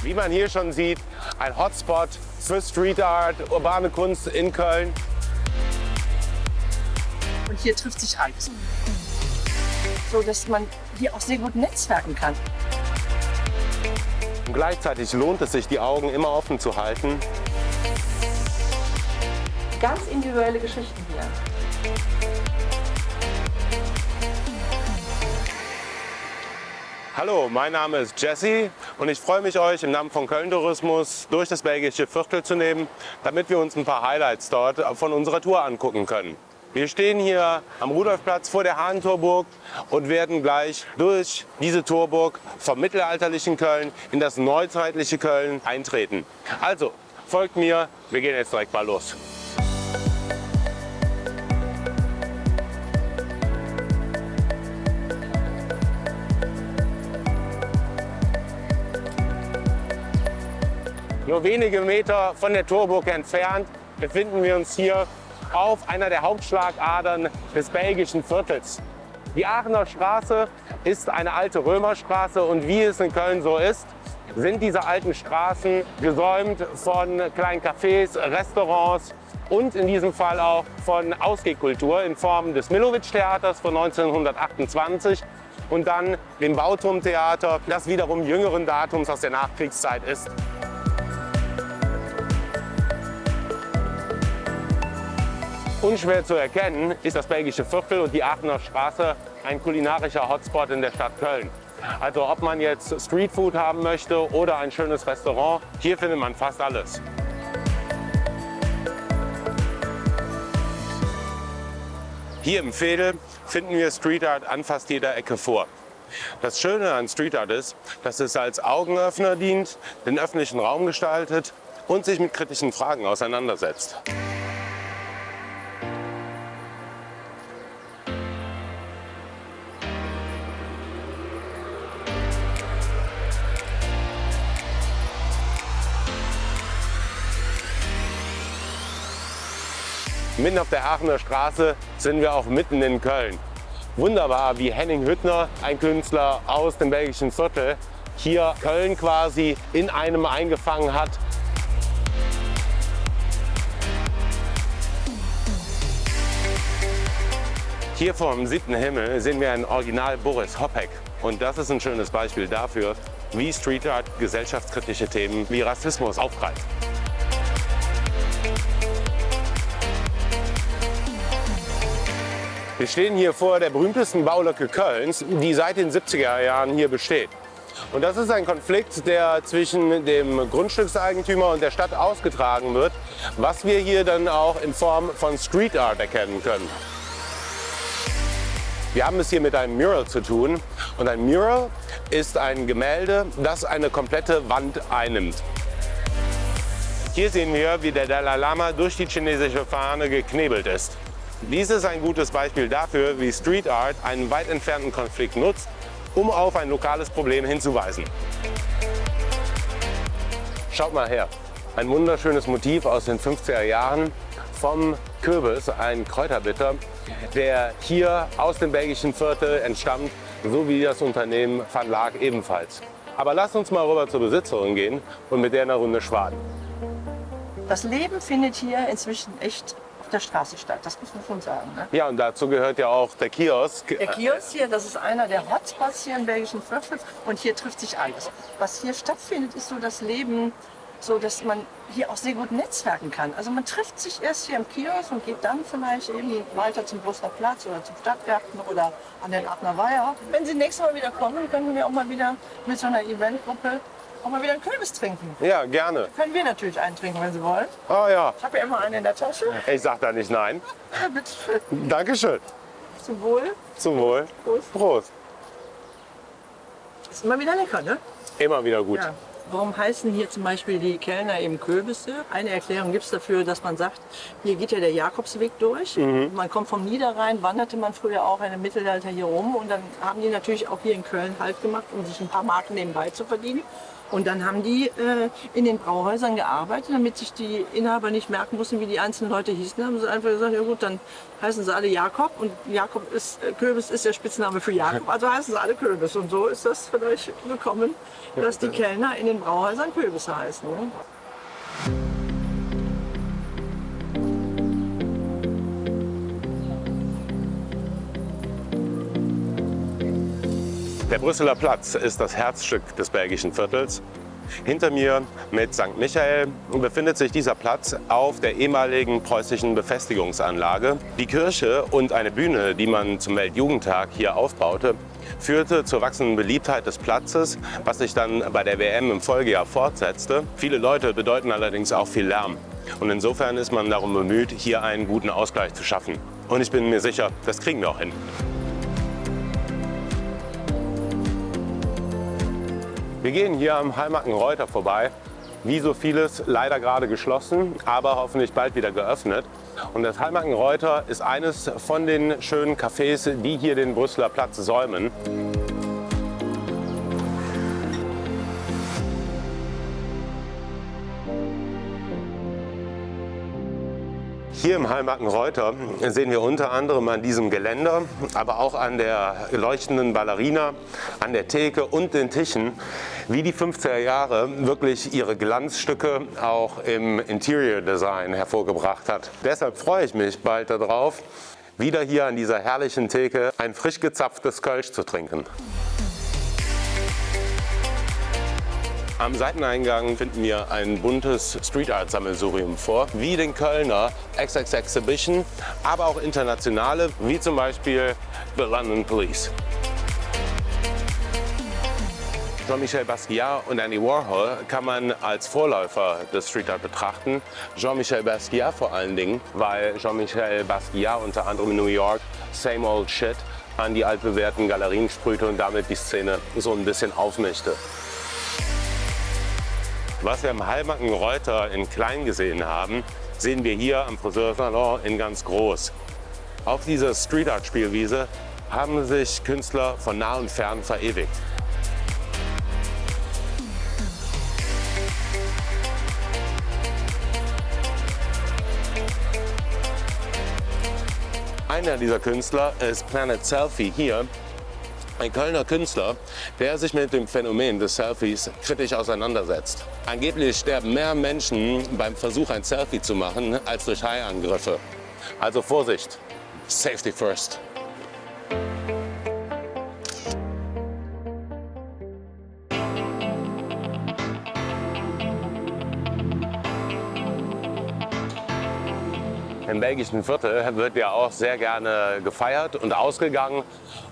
Wie man hier schon sieht, ein Hotspot für Street Art, urbane Kunst in Köln. Und hier trifft sich alles. So dass man hier auch sehr gut netzwerken kann. Und gleichzeitig lohnt es sich, die Augen immer offen zu halten. Ganz individuelle Geschichten hier. Hallo, mein Name ist Jesse und ich freue mich, euch im Namen von Köln Tourismus durch das belgische Viertel zu nehmen, damit wir uns ein paar Highlights dort von unserer Tour angucken können. Wir stehen hier am Rudolfplatz vor der Hahntorburg und werden gleich durch diese Torburg vom mittelalterlichen Köln in das neuzeitliche Köln eintreten. Also, folgt mir, wir gehen jetzt direkt mal los. Nur wenige Meter von der Torburg entfernt befinden wir uns hier auf einer der Hauptschlagadern des belgischen Viertels. Die Aachener Straße ist eine alte Römerstraße und wie es in Köln so ist, sind diese alten Straßen gesäumt von kleinen Cafés, Restaurants und in diesem Fall auch von Ausgehkultur in Form des Millowitsch-Theaters von 1928 und dann dem Bauturmtheater, das wiederum jüngeren Datums aus der Nachkriegszeit ist. Unschwer zu erkennen ist das belgische Viertel und die Aachener Straße ein kulinarischer Hotspot in der Stadt Köln. Also ob man jetzt Streetfood haben möchte oder ein schönes Restaurant, hier findet man fast alles. Hier im Veedel finden wir Street Art an fast jeder Ecke vor. Das Schöne an Street Art ist, dass es als Augenöffner dient, den öffentlichen Raum gestaltet und sich mit kritischen Fragen auseinandersetzt. Mitten auf der Aachener Straße sind wir auch mitten in Köln. Wunderbar, wie Henning Hüttner, ein Künstler aus dem belgischen Viertel, hier Köln quasi in einem eingefangen hat. Hier vom 7. Himmel sehen wir ein Original Boris Hoppek. Und das ist ein schönes Beispiel dafür, wie Street Art gesellschaftskritische Themen wie Rassismus aufgreift. Wir stehen hier vor der berühmtesten Baulücke Kölns, die seit den 70er Jahren hier besteht. Und das ist ein Konflikt, der zwischen dem Grundstückseigentümer und der Stadt ausgetragen wird, was wir hier dann auch in Form von Street Art erkennen können. Wir haben es hier mit einem Mural zu tun. Und ein Mural ist ein Gemälde, das eine komplette Wand einnimmt. Hier sehen wir, wie der Dalai Lama durch die chinesische Fahne geknebelt ist. Dies ist ein gutes Beispiel dafür, wie Street Art einen weit entfernten Konflikt nutzt, um auf ein lokales Problem hinzuweisen. Schaut mal her, ein wunderschönes Motiv aus den 50er Jahren vom Kürbis, ein Kräuterbitter, der hier aus dem belgischen Viertel entstammt, so wie das Unternehmen Van Laak ebenfalls. Aber lasst uns mal rüber zur Besitzerin gehen und mit der eine Runde schwaden. Das Leben findet hier inzwischen echt auf der Straße statt, das muss man schon sagen. Ne? Ja, und dazu gehört ja auch der Kiosk. Der Kiosk hier, das ist einer der Hotspots hier im belgischen Viertel und hier trifft sich alles. Was hier stattfindet, ist so das Leben, so dass man hier auch sehr gut netzwerken kann. Also man trifft sich erst hier im Kiosk und geht dann vielleicht eben weiter zum Brüsseler Platz oder zum Stadtgarten oder an den Aachener Weiher. Wenn Sie nächstes Mal wieder kommen, können wir auch mal wieder mit so einer Eventgruppe auch mal wieder einen Kürbis trinken. Ja, gerne. Können wir natürlich einen trinken, wenn Sie wollen. Oh ja. Ich habe ja immer einen in der Tasche. Ich sag da nicht nein. Ja, bitte schön. Dankeschön. Zum Wohl. Zum Wohl. Prost. Prost. Ist immer wieder lecker, ne? Immer wieder gut. Ja. Warum heißen hier zum Beispiel die Kellner eben Kürbisse? Eine Erklärung gibt es dafür, dass man sagt, hier geht ja der Jakobsweg durch. Man kommt vom Niederrhein, wanderte man früher auch in dem Mittelalter hier rum. Und dann haben die natürlich auch hier in Köln Halt gemacht, um sich ein paar Marken nebenbei zu verdienen. Und dann haben die in den Brauhäusern gearbeitet, damit sich die Inhaber nicht merken mussten, wie die einzelnen Leute hießen. Haben sie einfach gesagt, ja gut, dann heißen sie alle Jakob. Und Kürbis ist der Spitzname für Jakob, also heißen sie alle Kürbis. Und so ist das vielleicht gekommen, dass die Kellner in den Brauhäusern Kürbisse heißen. Ne? Der Brüsseler Platz ist das Herzstück des belgischen Viertels. Hinter mir mit St. Michael befindet sich dieser Platz auf der ehemaligen preußischen Befestigungsanlage. Die Kirche und eine Bühne, die man zum Weltjugendtag hier aufbaute, führte zur wachsenden Beliebtheit des Platzes, was sich dann bei der WM im Folgejahr fortsetzte. Viele Leute bedeuten allerdings auch viel Lärm. Und insofern ist man darum bemüht, hier einen guten Ausgleich zu schaffen. Und ich bin mir sicher, das kriegen wir auch hin. Wir gehen hier am Hallmacken-Reuter vorbei. Wie so vieles leider gerade geschlossen, aber hoffentlich bald wieder geöffnet. Und das Hallmacken-Reuter ist eines von den schönen Cafés, die hier den Brüsseler Platz säumen. Hier im Hallmacken-Reuter sehen wir unter anderem an diesem Geländer, aber auch an der leuchtenden Ballerina, an der Theke und den Tischen, wie die 50er Jahre wirklich ihre Glanzstücke auch im Interior Design hervorgebracht hat. Deshalb freue ich mich bald darauf, wieder hier an dieser herrlichen Theke ein frisch gezapftes Kölsch zu trinken. Am Seiteneingang finden wir ein buntes Street Art Sammelsurium vor, wie den Kölner XX Exhibition, aber auch internationale, wie zum Beispiel The London Police. Jean-Michel Basquiat und Andy Warhol kann man als Vorläufer des Street Art betrachten. Jean-Michel Basquiat vor allen Dingen, weil Jean-Michel Basquiat unter anderem in New York Same Old Shit an die altbewährten Galerien sprühte und damit die Szene so ein bisschen aufmischte. Was wir im Hallmacken-Reuter in klein gesehen haben, sehen wir hier am Friseursalon in ganz groß. Auf dieser Street Art Spielwiese haben sich Künstler von nah und fern verewigt. Einer dieser Künstler ist Planet Selfie hier. Ein Kölner Künstler, der sich mit dem Phänomen des Selfies kritisch auseinandersetzt. Angeblich sterben mehr Menschen beim Versuch, ein Selfie zu machen, als durch Haiangriffe. Also Vorsicht, Safety first. Im belgischen Viertel wird ja auch sehr gerne gefeiert und ausgegangen.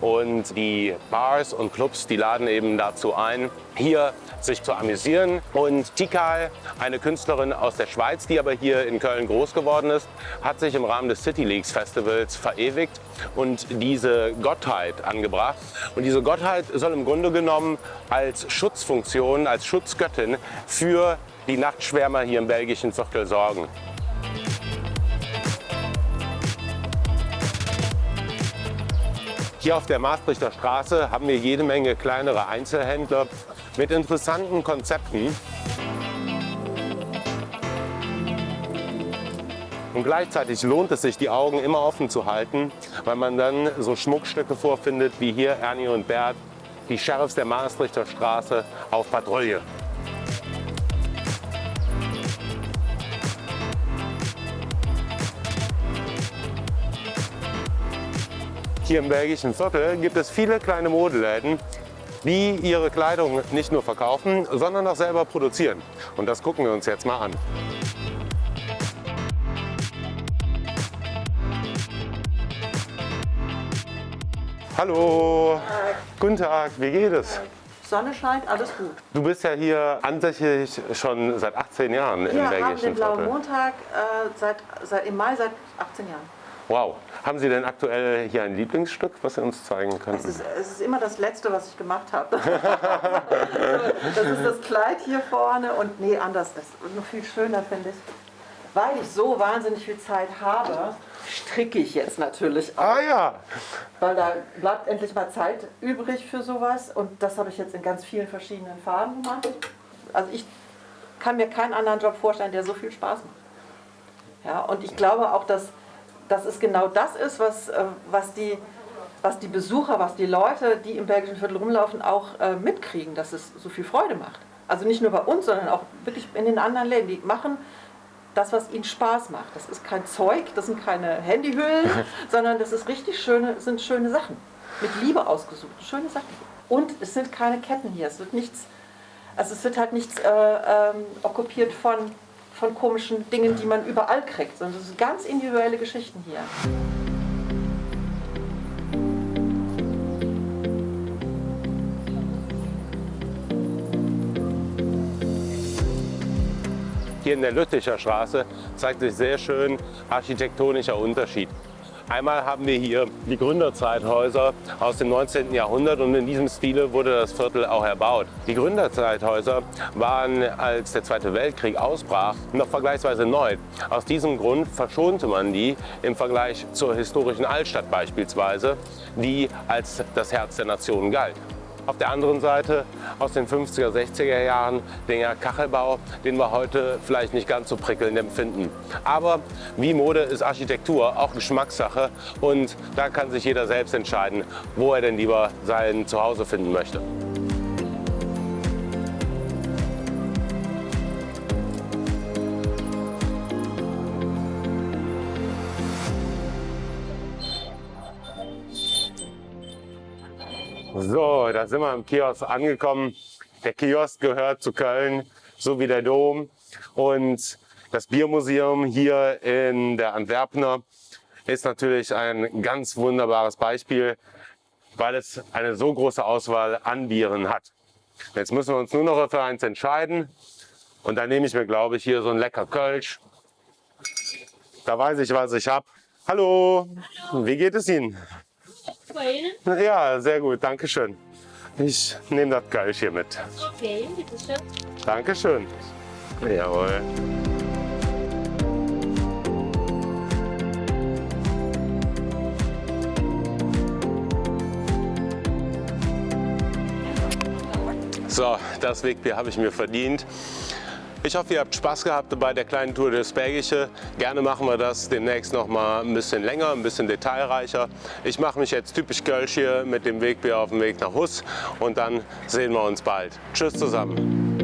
Und die Bars und Clubs, die laden eben dazu ein, hier sich zu amüsieren. Und Tikal, eine Künstlerin aus der Schweiz, die aber hier in Köln groß geworden ist, hat sich im Rahmen des City Leaks Festivals verewigt und diese Gottheit angebracht. Und diese Gottheit soll im Grunde genommen als Schutzfunktion, als Schutzgöttin für die Nachtschwärmer hier im belgischen Viertel sorgen. Hier auf der Maastrichter Straße haben wir jede Menge kleinere Einzelhändler mit interessanten Konzepten. Und gleichzeitig lohnt es sich, die Augen immer offen zu halten, weil man dann so Schmuckstücke vorfindet, wie hier Ernie und Bert, die Sheriffs der Maastrichter Straße auf Patrouille. Hier im belgischen Viertel gibt es viele kleine Modeläden, die ihre Kleidung nicht nur verkaufen, sondern auch selber produzieren. Und das gucken wir uns jetzt mal an. Hallo, guten Tag, wie geht es? Sonne scheint, alles gut. Du bist ja hier ansässig schon seit 18 Jahren im Wir haben belgischen den Blauen Viertel. Montag im Mai seit 18 Jahren. Wow, haben Sie denn aktuell hier ein Lieblingsstück, was Sie uns zeigen könnten? Es ist immer das Letzte, was ich gemacht habe. Das ist das Kleid hier vorne und nee, anders. Das ist noch viel schöner, finde ich. Weil ich so wahnsinnig viel Zeit habe, stricke ich jetzt natürlich auch. Ah ja, Weil da bleibt endlich mal Zeit übrig für sowas. Und das habe ich jetzt in ganz vielen verschiedenen Farben gemacht. Also ich kann mir keinen anderen Job vorstellen, der so viel Spaß macht. Ja, und ich glaube auch, dass es genau das ist, was die Besucher, was die Leute, die im Belgischen Viertel rumlaufen, auch mitkriegen, dass es so viel Freude macht. Also nicht nur bei uns, sondern auch wirklich in den anderen Läden. Die machen das, was ihnen Spaß macht. Das ist kein Zeug, das sind keine Handyhüllen, sondern das ist sind schöne Sachen. Mit Liebe ausgesucht, schöne Sachen. Und es sind keine Ketten hier. Es wird halt nichts okkupiert von komischen Dingen, die man überall kriegt, sondern es sind ganz individuelle Geschichten hier. Hier in der Lütticher Straße zeigt sich sehr schön architektonischer Unterschied. Einmal haben wir hier die Gründerzeithäuser aus dem 19. Jahrhundert und in diesem Stile wurde das Viertel auch erbaut. Die Gründerzeithäuser waren, als der Zweite Weltkrieg ausbrach, noch vergleichsweise neu. Aus diesem Grund verschonte man die im Vergleich zur historischen Altstadt beispielsweise, die als das Herz der Nation galt. Auf der anderen Seite aus den 50er, 60er Jahren der Kachelbau, den wir heute vielleicht nicht ganz so prickelnd empfinden. Aber wie Mode ist Architektur auch Geschmackssache und da kann sich jeder selbst entscheiden, wo er denn lieber sein Zuhause finden möchte. So, da sind wir im Kiosk angekommen. Der Kiosk gehört zu Köln, so wie der Dom. Und das Biermuseum hier in der Antwerpener ist natürlich ein ganz wunderbares Beispiel, weil es eine so große Auswahl an Bieren hat. Jetzt müssen wir uns nur noch für eins entscheiden. Und dann nehme ich mir, glaube ich, hier so ein lecker Kölsch. Da weiß ich, was ich habe. Hallo, wie geht es Ihnen? Bei Ihnen? Ja, sehr gut, danke schön. Ich nehme das Kölsch hier mit. Okay, bitte schön. Dankeschön. Jawohl. So, das Wegbier habe ich mir verdient. Ich hoffe, ihr habt Spaß gehabt bei der kleinen Tour durchs Belgische. Gerne machen wir das demnächst noch mal ein bisschen länger, ein bisschen detailreicher. Ich mache mich jetzt typisch Kölsch hier mit dem Wegbier auf dem Weg nach Hus und dann sehen wir uns bald. Tschüss zusammen.